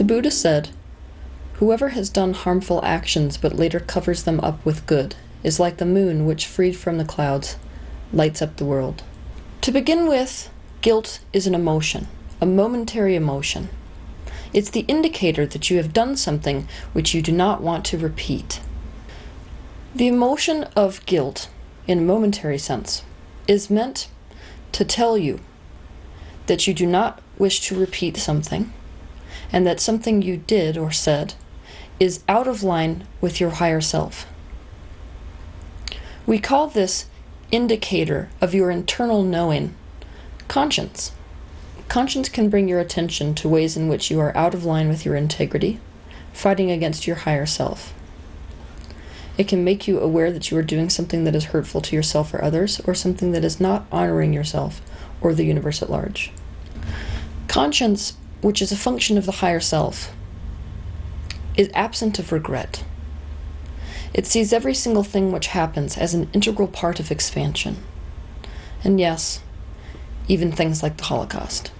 Buddha said, "Whoever has done harmful actions but later covers them up with good is like the moon which, freed from the clouds, lights up the world." To begin with, guilt is an emotion, a momentary emotion. It's the indicator that you have done something which you do not want to repeat. The emotion of guilt, in a momentary sense, is meant to tell you that you do not wish to repeat something, and that something you did or said is out of line with your higher self. We call this indicator of your internal knowing conscience. Conscience can bring your attention to ways in which you are out of line with your integrity, fighting against your higher self. It can make you aware that you are doing something that is hurtful to yourself or others, or something that is not honoring yourself or the universe at large. Conscience, which is a function of the higher self, is absent of regret. It sees every single thing which happens as an integral part of expansion. And yes, even things like the Holocaust.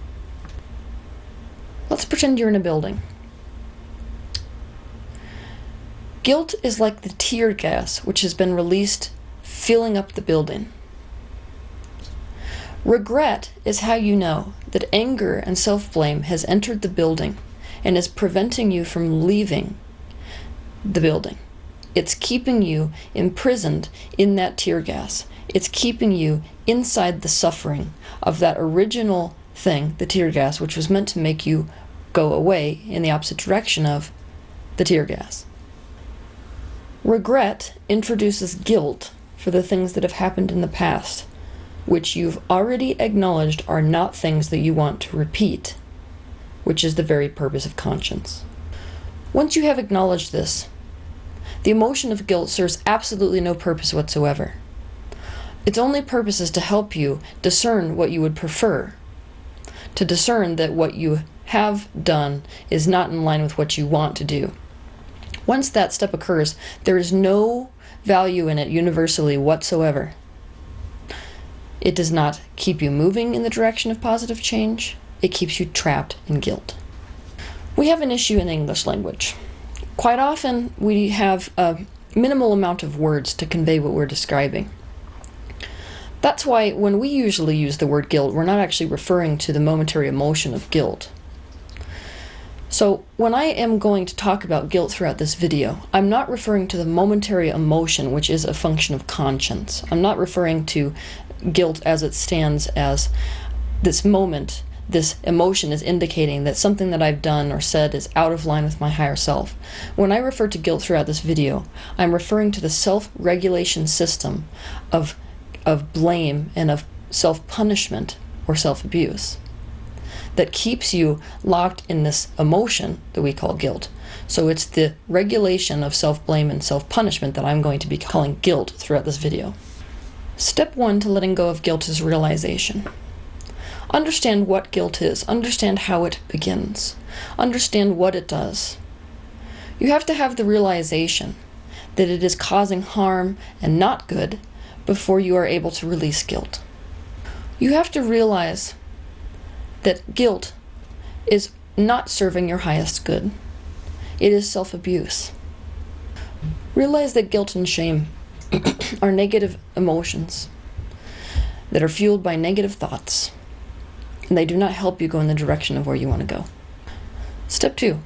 Let's pretend you're in a building. Guilt is like the tear gas which has been released, filling up the building. Regret is how you know that anger and self-blame has entered the building and is preventing you from leaving the building. It's keeping you imprisoned in that tear gas. It's keeping you inside the suffering of that original thing, the tear gas, which was meant to make you go away in the opposite direction of the tear gas. Regret introduces guilt for the things that have happened in the past, which you've already acknowledged are not things that you want to repeat, which is the very purpose of conscience. Once you have acknowledged this, the emotion of guilt serves absolutely no purpose whatsoever. Its only purpose is to help you discern what you would prefer, to discern that what you have done is not in line with what you want to do. Once that step occurs, there is no value in it universally whatsoever. It does not keep you moving in the direction of positive change. It keeps you trapped in guilt. We have an issue in the English language. Quite often, we have a minimal amount of words to convey what we're describing. That's why when we usually use the word guilt, we're not actually referring to the momentary emotion of guilt. So when I am going to talk about guilt throughout this video, I'm not referring to the momentary emotion, which is a function of conscience. I'm not referring to guilt as it stands as this moment, this emotion is indicating that something that I've done or said is out of line with my higher self. When I refer to guilt throughout this video, I'm referring to the self-regulation system of blame and of self-punishment or self-abuse that keeps you locked in this emotion that we call guilt. So it's the regulation of self-blame and self-punishment that I'm going to be calling guilt throughout this video. Step 1 to letting go of guilt is realization. Understand what guilt is. Understand how it begins. Understand what it does. You have to have the realization that it is causing harm and not good before you are able to release guilt. You have to realize that guilt is not serving your highest good. It is self-abuse. Realize that guilt and shame are negative emotions that are fueled by negative thoughts, and they do not help you go in the direction of where you want to go. Step 2.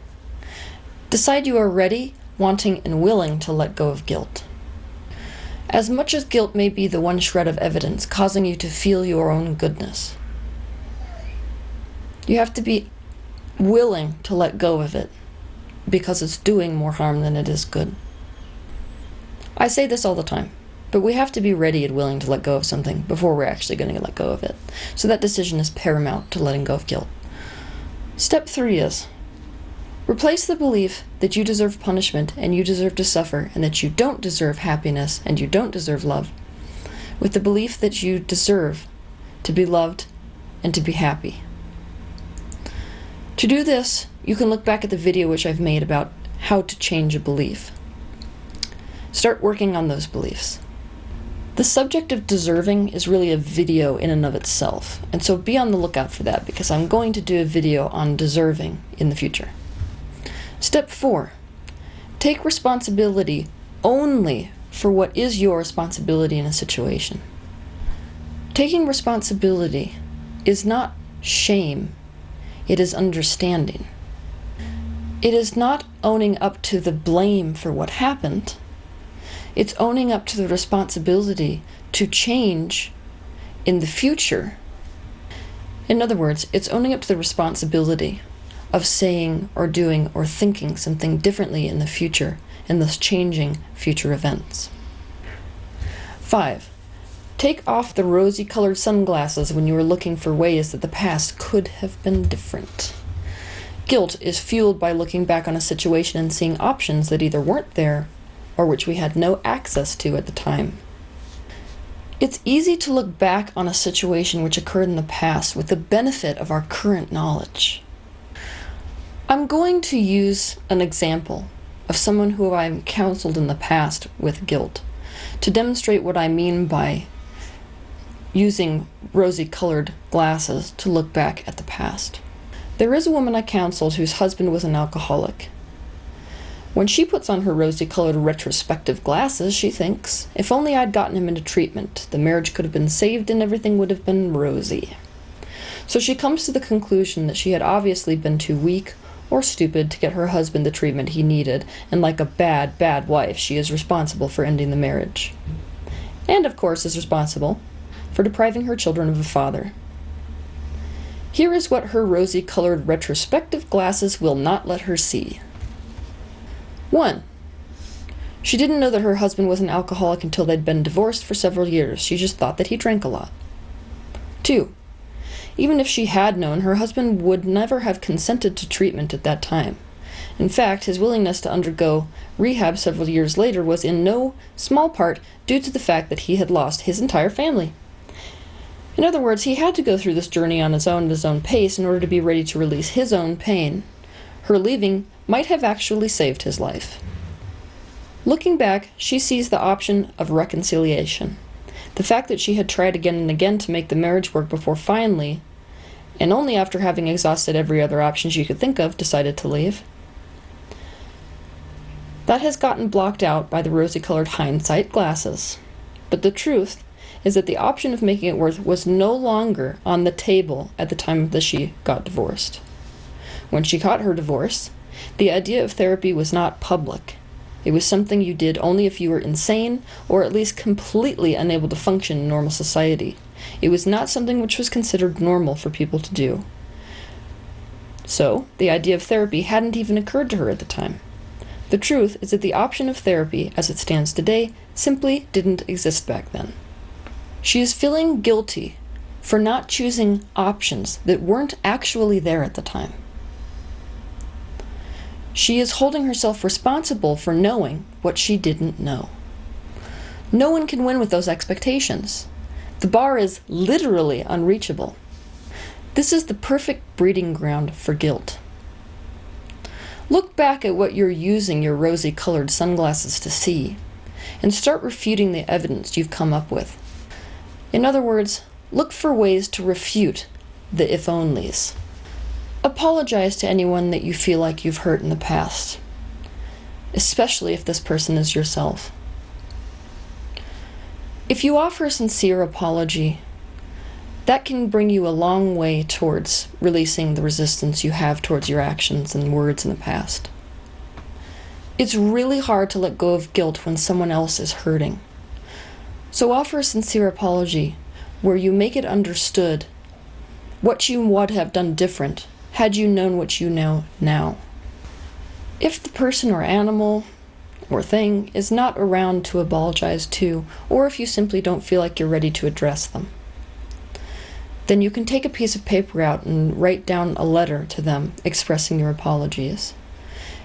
Decide you are ready, wanting, and willing to let go of guilt. As much as guilt may be the one shred of evidence causing you to feel your own goodness, you have to be willing to let go of it because it's doing more harm than it is good. I say this all the time, but we have to be ready and willing to let go of something before we're actually going to let go of it. So that decision is paramount to letting go of guilt. Step 3 is replace the belief that you deserve punishment and you deserve to suffer and that you don't deserve happiness and you don't deserve love with the belief that you deserve to be loved and to be happy. To do this, you can look back at the video which I've made about how to change a belief. Start working on those beliefs. The subject of deserving is really a video in and of itself, and so be on the lookout for that because I'm going to do a video on deserving in the future. Step 4. Take responsibility only for what is your responsibility in a situation. Taking responsibility is not shame, it is understanding. It is not owning up to the blame for what happened. It's owning up to the responsibility to change in the future. In other words, it's owning up to the responsibility of saying or doing or thinking something differently in the future and thus changing future events. 5. Take off the rosy-colored sunglasses when you are looking for ways that the past could have been different. Guilt is fueled by looking back on a situation and seeing options that either weren't there or which we had no access to at the time. It's easy to look back on a situation which occurred in the past with the benefit of our current knowledge. I'm going to use an example of someone who I've counseled in the past with guilt to demonstrate what I mean by using rosy-colored glasses to look back at the past. There is a woman I counseled whose husband was an alcoholic. When she puts on her rosy-colored retrospective glasses, she thinks, if only I'd gotten him into treatment, the marriage could have been saved and everything would have been rosy. So she comes to the conclusion that she had obviously been too weak or stupid to get her husband the treatment he needed, and like a bad, bad wife, she is responsible for ending the marriage. And, of course, is responsible for depriving her children of a father. Here is what her rosy-colored retrospective glasses will not let her see. 1. She didn't know that her husband was an alcoholic until they'd been divorced for several years. She just thought that he drank a lot. 2. Even if she had known, her husband would never have consented to treatment at that time. In fact, his willingness to undergo rehab several years later was in no small part due to the fact that he had lost his entire family. In other words, he had to go through this journey on his own at his own pace in order to be ready to release his own pain. Her leaving might have actually saved his life. Looking back, she sees the option of reconciliation. The fact that she had tried again and again to make the marriage work before finally, and only after having exhausted every other option she could think of, decided to leave. That has gotten blocked out by the rosy-colored hindsight glasses. But the truth is that the option of making it work was no longer on the table at the time that she got divorced. When she got her divorce, the idea of therapy was not public. It was something you did only if you were insane or at least completely unable to function in normal society. It was not something which was considered normal for people to do. So, the idea of therapy hadn't even occurred to her at the time. The truth is that the option of therapy, as it stands today, simply didn't exist back then. She is feeling guilty for not choosing options that weren't actually there at the time. She is holding herself responsible for knowing what she didn't know. No one can win with those expectations. The bar is literally unreachable. This is the perfect breeding ground for guilt. Look back at what you're using your rosy-colored sunglasses to see, and start refuting the evidence you've come up with. In other words, look for ways to refute the if-onlys. Apologize to anyone that you feel like you've hurt in the past, especially if this person is yourself. If you offer a sincere apology, that can bring you a long way towards releasing the resistance you have towards your actions and words in the past. It's really hard to let go of guilt when someone else is hurting. So offer a sincere apology where you make it understood what you would have done different had you known what you know now. If the person or animal or thing is not around to apologize to, or if you simply don't feel like you're ready to address them, then you can take a piece of paper out and write down a letter to them expressing your apologies.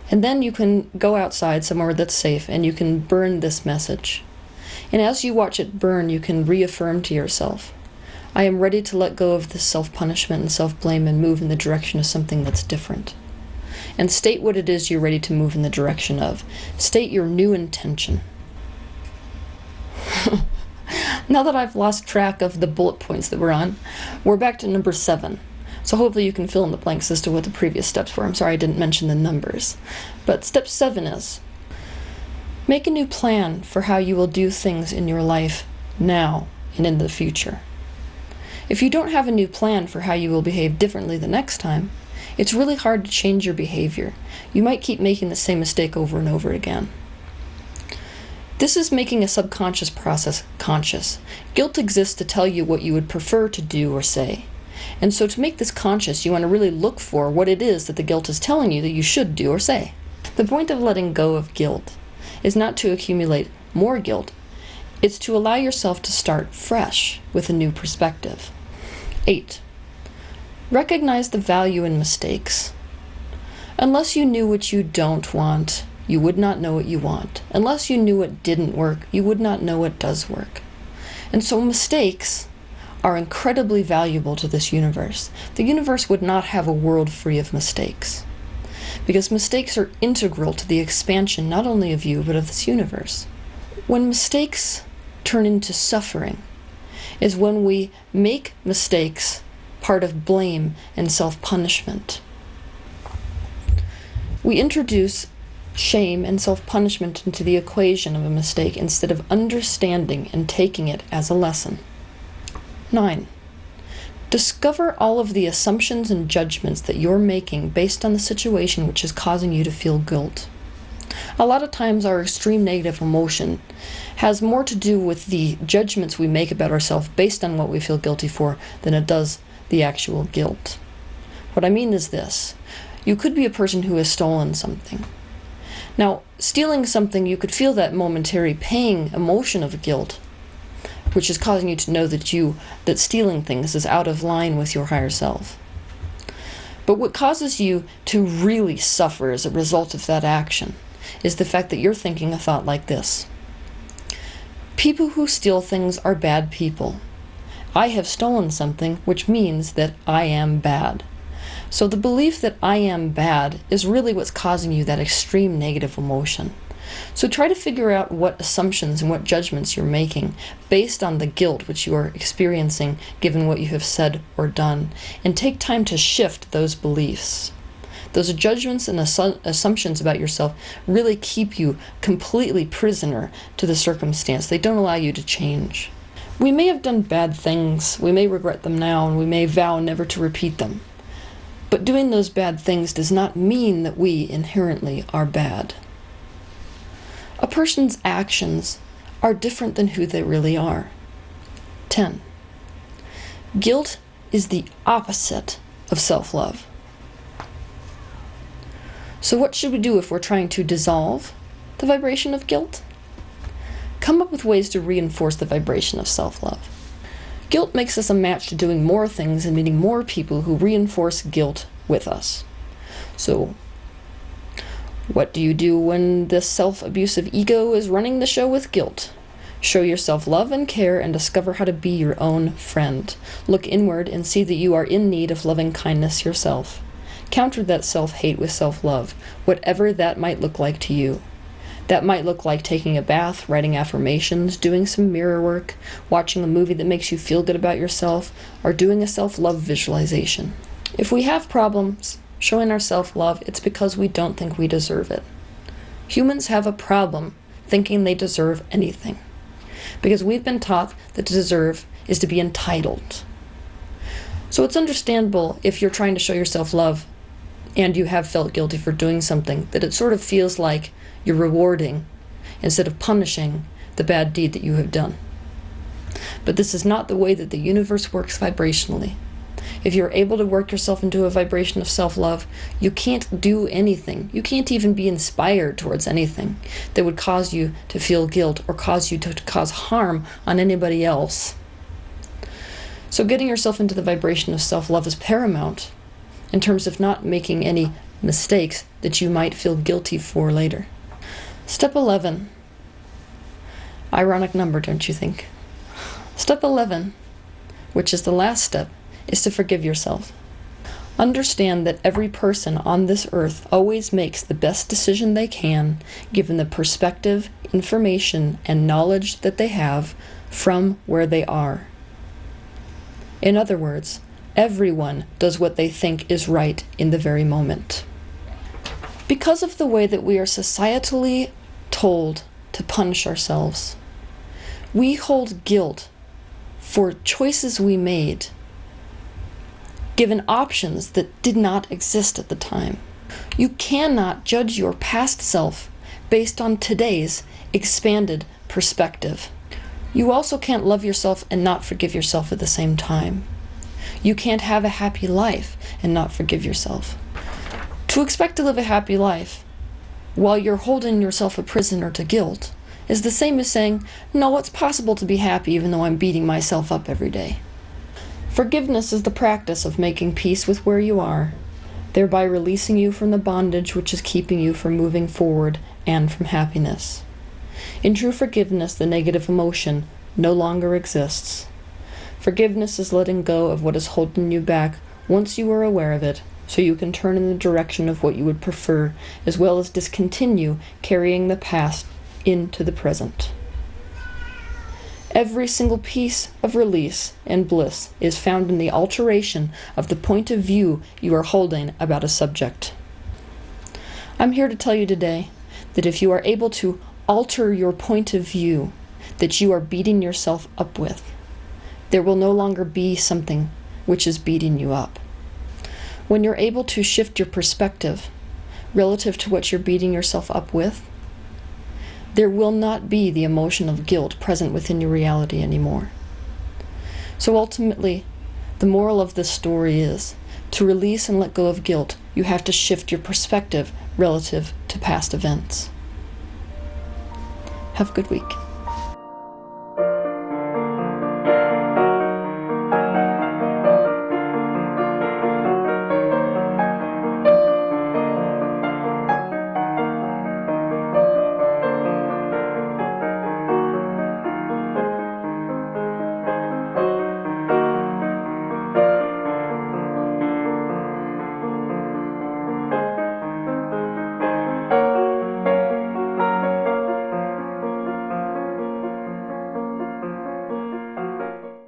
And then you can go outside somewhere that's safe and you can burn this message. And as you watch it burn, you can reaffirm to yourself, I am ready to let go of this self-punishment and self-blame and move in the direction of something that's different. And state what it is you're ready to move in the direction of. State your new intention. Now that I've lost track of the bullet points that we're on, we're back to number 7. So hopefully you can fill in the blanks as to what the previous steps were. I'm sorry I didn't mention the numbers. But step 7 is, make a new plan for how you will do things in your life now and in the future. If you don't have a new plan for how you will behave differently the next time, it's really hard to change your behavior. You might keep making the same mistake over and over again. This is making a subconscious process conscious. Guilt exists to tell you what you would prefer to do or say. And so to make this conscious, you want to really look for what it is that the guilt is telling you that you should do or say. The point of letting go of guilt is not to accumulate more guilt. It's to allow yourself to start fresh with a new perspective. 8. Recognize the value in mistakes. Unless you knew what you don't want, you would not know what you want. Unless you knew what didn't work, you would not know what does work. And so mistakes are incredibly valuable to this universe. The universe would not have a world free of mistakes, because mistakes are integral to the expansion not only of you, but of this universe. When mistakes turn into suffering is when we make mistakes part of blame and self-punishment. We introduce shame and self-punishment into the equation of a mistake instead of understanding and taking it as a lesson. 9. Discover all of the assumptions and judgments that you're making based on the situation which is causing you to feel guilt. A lot of times our extreme negative emotion has more to do with the judgments we make about ourselves based on what we feel guilty for than it does the actual guilt. What I mean is this. You could be a person who has stolen something. Now, stealing something, you could feel that momentary pang emotion of guilt, which is causing you to know that stealing things is out of line with your higher self. But what causes you to really suffer as a result of that action is the fact that you're thinking a thought like this. People who steal things are bad people. I have stolen something, which means that I am bad. So the belief that I am bad is really what's causing you that extreme negative emotion. So try to figure out what assumptions and what judgments you're making based on the guilt which you are experiencing given what you have said or done, and take time to shift those beliefs. Those judgments and assumptions about yourself really keep you completely prisoner to the circumstance. They don't allow you to change. We may have done bad things, we may regret them now, and we may vow never to repeat them. But doing those bad things does not mean that we inherently are bad. A person's actions are different than who they really are. 10. Guilt is the opposite of self-love. So what should we do if we're trying to dissolve the vibration of guilt? Come up with ways to reinforce the vibration of self-love. Guilt makes us a match to doing more things and meeting more people who reinforce guilt with us. So, what do you do when this self-abusive ego is running the show with guilt? Show yourself love and care and discover how to be your own friend. Look inward and see that you are in need of loving kindness yourself. Counter that self-hate with self-love, whatever that might look like to you. That might look like taking a bath, writing affirmations, doing some mirror work, watching a movie that makes you feel good about yourself, or doing a self-love visualization. If we have problems showing our self-love, it's because we don't think we deserve it. Humans have a problem thinking they deserve anything, because we've been taught that to deserve is to be entitled. So it's understandable if you're trying to show yourself love and you have felt guilty for doing something, that it sort of feels like you're rewarding instead of punishing the bad deed that you have done. But this is not the way that the universe works vibrationally. If you're able to work yourself into a vibration of self-love, you can't do anything. You can't even be inspired towards anything that would cause you to feel guilt or cause you to cause harm on anybody else. So getting yourself into the vibration of self-love is paramount in terms of not making any mistakes that you might feel guilty for later. Step 11. Ironic number, don't you think? Step 11, which is the last step, is to forgive yourself. Understand that every person on this earth always makes the best decision they can, given the perspective, information, and knowledge that they have from where they are. In other words, Everyone does what they think is right in the very moment. Because of the way that we are societally told to punish ourselves, we hold guilt for choices we made, given options that did not exist at the time. You cannot judge your past self based on today's expanded perspective. You also can't love yourself and not forgive yourself at the same time. You can't have a happy life and not forgive yourself. To expect to live a happy life while you're holding yourself a prisoner to guilt is the same as saying, no, it's possible to be happy even though I'm beating myself up every day. Forgiveness is the practice of making peace with where you are, thereby releasing you from the bondage which is keeping you from moving forward and from happiness. In true forgiveness, the negative emotion no longer exists. Forgiveness is letting go of what is holding you back once you are aware of it, so you can turn in the direction of what you would prefer, as well as discontinue carrying the past into the present. Every single piece of release and bliss is found in the alteration of the point of view you are holding about a subject. I'm here to tell you today that if you are able to alter your point of view that you are beating yourself up with, there will no longer be something which is beating you up. When you're able to shift your perspective relative to what you're beating yourself up with, there will not be the emotion of guilt present within your reality anymore. So ultimately, the moral of this story is, to release and let go of guilt, you have to shift your perspective relative to past events. Have a good week.